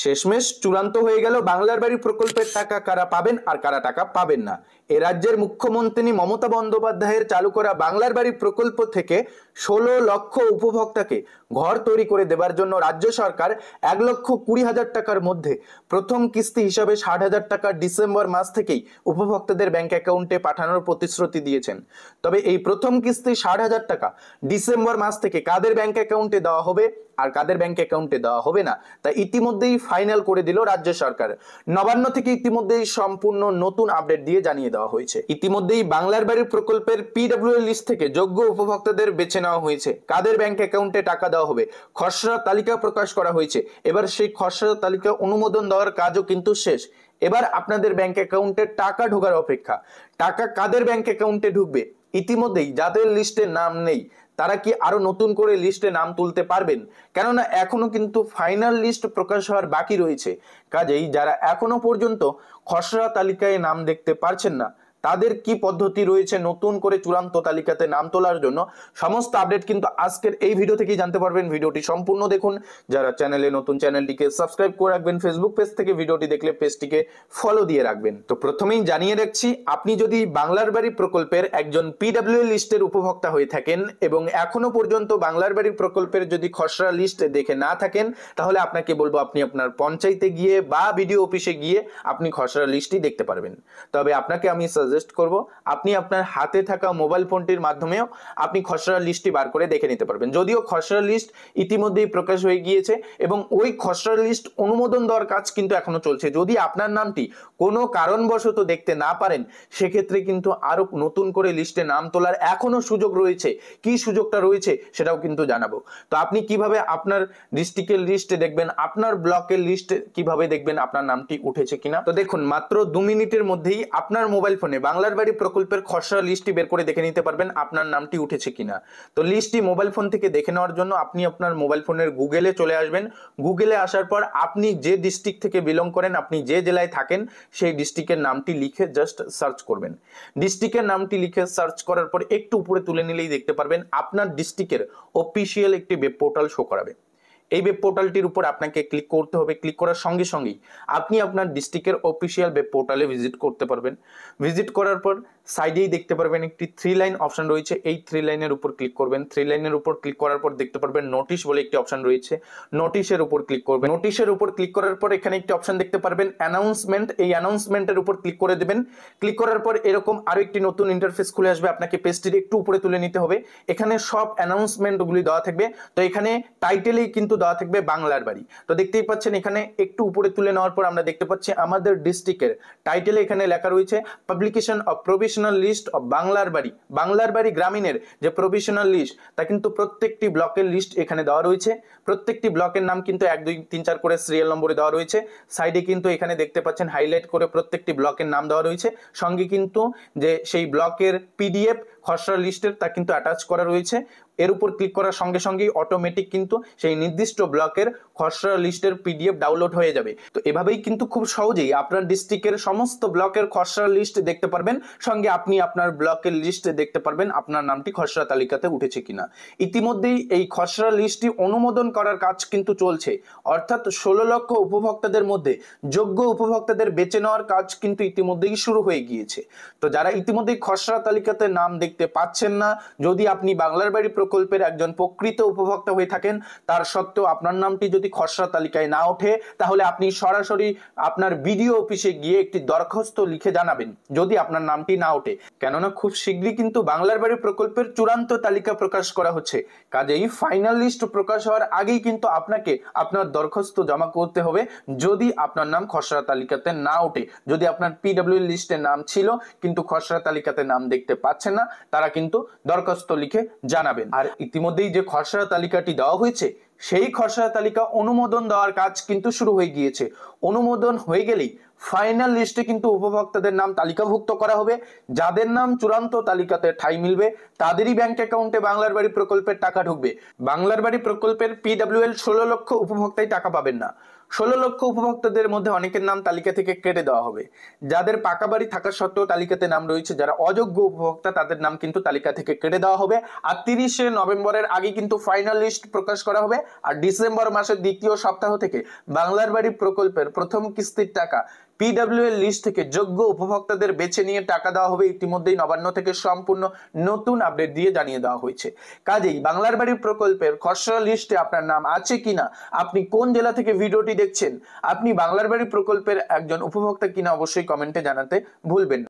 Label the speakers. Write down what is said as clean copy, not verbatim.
Speaker 1: শেষমেশ চূড়ান্ত হয়ে গেল বাংলার বাড়ি প্রকল্পের টাকা কারা পাবেন আর কারা টাকা পাবেন না। এ রাজ্যের মুখ্যমন্ত্রী মমতা বন্দ্যোপাধ্যায়ের চালু করা বাংলার বাড়ি প্রকল্প থেকে 16 লক্ষ উপভোক্তাকে ঘর তৈরি করে দেবার জন্য রাজ্য সরকার 1,20,000 টাকার মধ্যে প্রথম কিস্তি হিসাবে 60,000 টাকা ডিসেম্বর মাস থেকেই উপভোক্তাদের ব্যাংক অ্যাকাউন্টে পাঠানোর প্রতিশ্রুতি দিয়েছেন। তবে এই প্রথম কিস্তি 60,000 টাকা ডিসেম্বর মাস থেকে কাদের ব্যাংক অ্যাকাউন্টে দেওয়া হবে আর কাদের ব্যাংক অ্যাকাউন্টে দেওয়া হবে না তা ইতিমধ্যেই ফাইনাল করে দিল রাজ্য সরকার। নবান্ন থেকে ইতিমধ্যেই সম্পূর্ণ নতুন আপডেট দিয়ে জানিয়ে দেওয়া হয়েছে। ইতিমধ্যেই বাংলার বাড়ি প্রকল্পের পিডব্লিউএল লিস্ট থেকে যোগ্য উপভোক্তাদের বেছে নেওয়া হয়েছে, কাদের ব্যাংক অ্যাকাউন্টে টাকা দেওয়া হবে খসড়া তালিকা প্রকাশ করা হয়েছে। এবার সেই খসড়া তালিকা অনুমোদন দেওয়ার কাজও কিন্তু শেষ। এবার আপনাদের ব্যাংক অ্যাকাউন্টে টাকা ঢোকার অপেক্ষা। টাকা কাদের ব্যাংক অ্যাকাউন্টে ঢুকবে? ইতিমধ্যেই যাদের লিস্টে নাম নেই তারা কি আরো নতুন করে লিস্টে নাম তুলতে পারবেন? কেননা এখনো কিন্তু ফাইনাল লিস্ট প্রকাশ হওয়ার বাকি রয়েছে। কাজেই যারা এখনো পর্যন্ত খসড়া তালিকায় নাম দেখতে পারছেন না তাদের কি পদ্ধতি রয়েছে নতুন করে চূড়ান্ত তালিকাতে নাম তোলার জন্য, সমস্ত আপডেট কিন্তু আজকের এই ভিডিও থেকেই জানতে পারবেন। ভিডিওটি সম্পূর্ণ দেখুন। যারা চ্যানেলে নতুন, চ্যানেলটিকে সাবস্ক্রাইব করে রাখবেন। ফেসবুক পেজ থেকে ভিডিওটি দেখলে পেজটিকে ফলো দিয়ে রাখবেন। তো প্রথমেই জানিয়ে রাখছি, আপনি যদি বাংলার বাড়ি প্রকল্পের একজন পিডব্লিউ লিস্টের উপভোক্তা হয়ে থাকেন এবং এখনো পর্যন্ত বাংলার বাড়ি প্রকল্পের যদি খসড়া লিস্ট দেখে না থাকেন, তাহলে আপনাকে বলবো আপনি আপনার পঞ্চায়েতে গিয়ে বা বিডিও অফিসে গিয়ে আপনি খসড়া লিস্টটি দেখতে পারবেন। তবে আপনাকে আমি সাজেস্ট করব আপনি আপনার হাতে থাকা মোবাইল ফোনটির মাধ্যমেও আপনি খসড়া লিস্টটি বার করে দেখে নিতে পারবেন। যদিও খসড়া লিস্ট ইতিমধ্যেই প্রকাশ হয়ে গিয়েছে এবং ওই খসড়া লিস্ট অনুমোদন দেওয়ার কাজ কিন্তু এখনো চলছে। যদি আপনার নামটি কোনো কারণবশত দেখতে না পারেন সেক্ষেত্রে কিন্তু আরো নতুন করে লিস্টে নাম তোলার এখনো সুযোগ রয়েছে। কি সুযোগটা রয়েছে সেটাও কিন্তু জানাবো। তো আপনি কিভাবে আপনার ডিস্ট্রিক্টের লিস্টে দেখবেন, আপনার ব্লকের লিস্ট কিভাবে দেখবেন আপনার নামটি উঠেছে কিনা? তো দেখুন, মাত্র 2 মিনিটের মধ্যেই আপনার মোবাইল ফোনে বাংলার বাড়ি প্রকল্পের খসড়া লিস্টটি বের করে দেখে নিতে পারবেন আপনার নামটি উঠেছে কিনা। তো লিস্টটি মোবাইল ফোন থেকে দেখে নেওয়ার জন্য আপনি আপনার মোবাইল ফোনের গুগলে চলে আসবেন। গুগলে আসার পর আপনি যে ডিস্ট্রিক্ট থেকে বিলং করেন, আপনি যে জেলায় থাকেন সেই ডিস্ট্রিক্টের নামটি লিখে জাস্ট সার্চ করবেন। ডিস্ট্রিক্টের নামটি লিখে সার্চ করার পর একটু উপরে তুলে নিলেই দেখতে পারবেন আপনার ডিস্ট্রিক্টের অফিসিয়াল একটি ওয়েব পোর্টাল শো করাবে। এই ওয়েব পোর্টালটির উপর আপনাকে ক্লিক করতে হবে। ক্লিক করার সঙ্গে সঙ্গেই আপনি আপনার ডিস্ট্রিক্টের অফিসিয়াল ওয়েব পোর্টালে ভিজিট করতে পারবেন। ভিজিট করার পর সাইডেই দেখতে পারবেন একটি 3 লাইন অপশন রয়েছে। এই 3 লাইনের উপর ক্লিক করবেন। 3 লাইনের উপর ক্লিক করার পর দেখতে পারবেন নোটিশ বলে একটি অপশন রয়েছে। নোটিশের উপর ক্লিক করবেন। নোটিশের উপর ক্লিক করার পর এখানে একটি অপশন দেখতে পারবেন অ্যানাউন্সমেন্ট। এই অ্যানাউন্সমেন্টের উপর ক্লিক করে দেবেন। ক্লিক করার পর এরকম আরো একটি নতুন ইন্টারফেস খুলে আসবে। আপনাকে পেজটির একটু উপরে তুলে নিতে হবে। এখানে সব অ্যানাউন্সমেন্টগুলি দেওয়া থাকবে। তো এখানে টাইটেলেই কিন্তু দেওয়া থাকবে বাংলার বাড়ি। তো দেখতেই পাচ্ছেন এখানে একটু উপরে তুলে নেওয়ার পর আমরা দেখতে পাচ্ছি আমাদের ডিস্ট্রিক্টের টাইটেলে এখানে লেখা রয়েছে publication of provisional list of বাংলার বাড়ি। বাংলার বাড়ি গ্রামীণের যে প্রভিশনাল লিস্ট তা কিন্তু প্রত্যেকটি ব্লকের লিস্ট এখানে দেওয়া রয়েছে। প্রত্যেকটি ব্লকের নাম কিন্তু 1 2 3 4 করে সিরিয়াল নম্বরে দেওয়া রয়েছে। সাইডে কিন্তু এখানে দেখতে পাচ্ছেন হাইলাইট করে প্রত্যেকটি ব্লকের নাম দেওয়া রয়েছে। সঙ্গে কিন্তু যে সেই ব্লকের পিডিএফ খসড়া লিস্টের তা কিন্তু অ্যাটাচ করা রয়েছে। এর উপর ক্লিক করার সঙ্গে সঙ্গেই অটোমেটিক কিন্তু সেই নির্দিষ্ট ব্লকের খসড়া লিস্টের পিডিএফ ডাউনলোড হয়ে যাবে। তো এভাবেই কিন্তু খুব সহজেই আপনার ডিস্ট্রিক্টের সমস্ত ব্লকের খসড়া লিস্ট দেখতে পারবেন। সঙ্গে আপনি আপনার ব্লকের লিস্ট দেখতে পারবেন আপনার নামটি খসড়া তালিকাতে উঠেছে কিনা। ইতিমধ্যেই এই খসড়া লিস্টটি অনুমোদন করার কাজ কিন্তু চলছে, অর্থাৎ 16 লক্ষ উপভোক্তাদের মধ্যে যোগ্য উপভোক্তাদের বেছে নেওয়ার কাজ কিন্তু ইতিমধ্যেই শুরু হয়ে গিয়েছে। তো যারা ইতিমধ্যেই খসড়া তালিকাতে নাম দেখতে পাচ্ছেন না, যদি আপনি বাংলার বাড়ি প্রকল্পের একজন প্রকৃত উপভোক্তা হয়ে থাকেন, তার সত্ত্বেও আপনার নামটি যদি খসড়া তালিকায় না ওঠে, তাহলে আপনি সরাসরি আপনার বিডিও অফিসে গিয়ে একটি দরখাস্ত লিখে জানাবেন যদি আপনার নামটি না ওঠে। কেননা খুব শীঘ্রই কিন্তু বাংলার বাড়ি প্রকল্পের চূড়ান্ত তালিকা প্রকাশ করা হচ্ছে। কাজেই ফাইনাল লিস্ট প্রকাশ হওয়ার আগেই কিন্তু আপনাকে আপনার দরখাস্ত জমা করতে হবে যদি আপনার নাম খসড়া তালিকাতে না ওঠে। যদি আপনার পিডব্লিউ লিস্টে নাম ছিল কিন্তু খসড়া তালিকাতে নাম দেখতে পাচ্ছেন না, তারা কিন্তু দরখাস্ত লিখে জানাবেন। আর ইতিমধ্যেই যে খসড়া তালিকাটি দেওয়া হয়েছে সেই খসড়া তালিকা অনুমোদন দেওয়ার কাজ কিন্তু শুরু হয়ে গিয়েছে। অনুমোদন হয়ে গেলেই ফাইনাল লিস্টে কিন্তু উপভোক্তাদের নাম তালিকাভুক্ত করা হবে। যাদের নাম চূড়ান্ত তালিকাতে ঠাঁই মিলবে তাদেরই ব্যাংক অ্যাকাউন্টে বাংলার বাড়ি প্রকল্পের টাকা ঢুকবে। বাংলার বাড়ি প্রকল্পের পিডব্লিউএল 16 লক্ষ উপভোক্তাই টাকা পাবেন না, 16 লক্ষ উপভোক্তাদের মধ্যে অনেকের নাম তালিকা থেকে কেটে দেওয়া হবে। যাদের পাকা বাড়ি থাকা সত্ত্বেও তালিকাতে নাম রয়েছে, যারা অযোগ্য উপভোক্তা, তাদের নাম কিন্তু তালিকা থেকে কেটে দেওয়া হবে। আর 30শে নভেম্বরের আগে কিন্তু ফাইনাল লিস্ট প্রকাশ করা হবে। আর ডিসেম্বর মাসের দ্বিতীয় সপ্তাহ থেকে বাংলার বাড়ি প্রকল্পের প্রথম কিস্তির টাকা পিডব্লিউ লিস্ট থেকে যোগ্য উপভোক্তাদের বেছে নিয়ে টাকা দেওয়া হবে। ইতিমধ্যেই নবান্ন থেকে সম্পূর্ণ নতুন আপডেট দিয়ে জানিয়ে দেওয়া হয়েছে। কাজেই বাংলার বাড়ি প্রকল্পের খসড়া লিস্টে আপনার নাম আছে কিনা, আপনি কোন জেলা থেকে ভিডিওটি দেখছেন, আপনি বাংলার বাড়ি প্রকল্পের একজন উপভোক্তা কিনা, অবশ্যই কমেন্টে জানাতে ভুলবেন না।